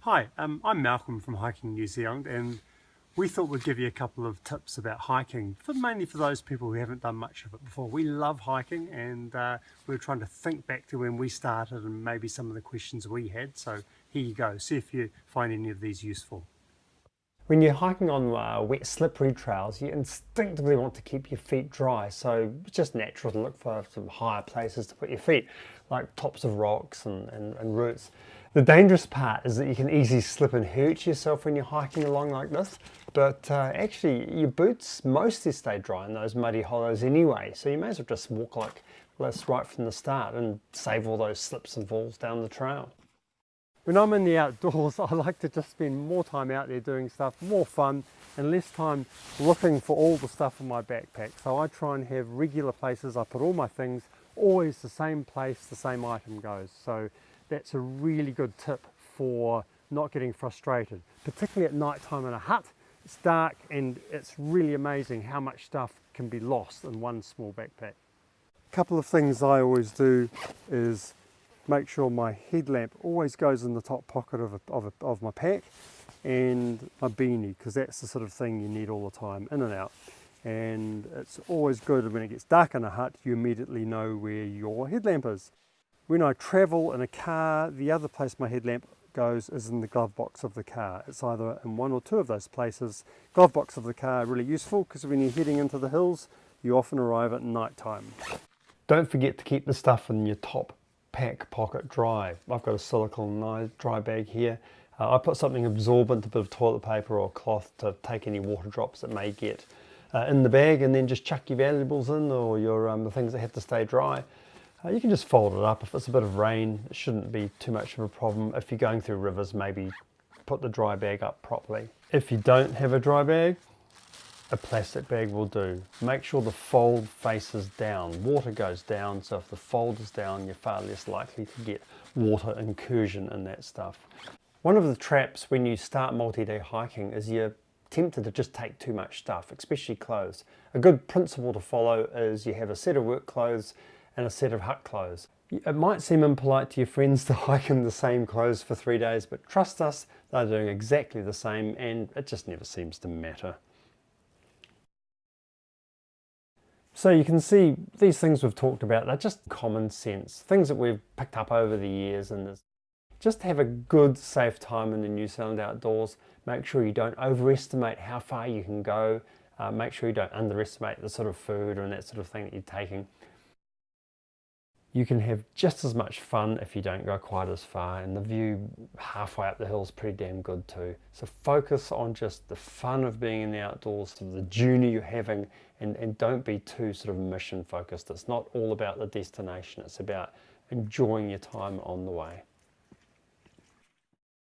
Hi, I'm Malcolm from Hiking New Zealand, and we thought we'd give you a couple of tips about hiking, mainly for those people who haven't done much of it before. We love hiking, and we're trying to think back to when we started and maybe some of the questions we had. So here you go, see if you find any of these useful. When you're hiking on wet, slippery trails, you instinctively want to keep your feet dry, so it's just natural to look for some higher places to put your feet, like tops of rocks and roots. The dangerous part is that you can easily slip and hurt yourself when you're hiking along like this, but actually your boots mostly stay dry in those muddy hollows anyway, so you may as well just walk like this right from the start and save all those slips and falls down the trail. When I'm in the outdoors, I like to just spend more time out there doing stuff, more fun, and less time looking for all the stuff in my backpack. So I try and have regular places I put all my things, always the same place, the same item goes. So that's a really good tip for not getting frustrated, particularly at night time in a hut. It's dark and it's really amazing how much stuff can be lost in one small backpack. A couple of things I always do is make sure my headlamp always goes in the top pocket of my pack, and my beanie, because that's the sort of thing you need all the time, in and out. And it's always good when it gets dark in a hut, you immediately know where your headlamp is. When I travel in a car, the other place my headlamp goes is in the glove box of the car. It's either in one or two of those places. Glove box of the car really useful because when you're heading into the hills, you often arrive at night time. Don't forget to keep the stuff in your top pack pocket dry. I've got a silicone dry bag here. I put something absorbent, a bit of toilet paper or cloth to take any water drops that may get in the bag, and then just chuck your valuables in, or your the things that have to stay dry. You can just fold it up. If it's a bit of rain, it shouldn't be too much of a problem. If you're going through rivers, maybe put the dry bag up properly. If you don't have a dry bag, a plastic bag will do. Make sure the fold faces down. Water goes down, so if the fold is down, you're far less likely to get water incursion in that stuff. One of the traps when you start multi-day hiking is you're tempted to just take too much stuff, especially clothes. A good principle to follow is you have a set of work clothes and a set of hut clothes. It might seem impolite to your friends to hike in the same clothes for 3 days, but trust us, they're doing exactly the same, and it just never seems to matter. So you can see these things we've talked about, they're just common sense, things that we've picked up over the years, and just have a good, safe time in the New Zealand outdoors. Make sure you don't overestimate how far you can go. Make sure you don't underestimate the sort of food and that sort of thing that you're taking. You can have just as much fun if you don't go quite as far, and the view halfway up the hill is pretty damn good too. So focus on just the fun of being in the outdoors, the journey you're having, and don't be too sort of mission focused. It's not all about the destination, it's about enjoying your time on the way.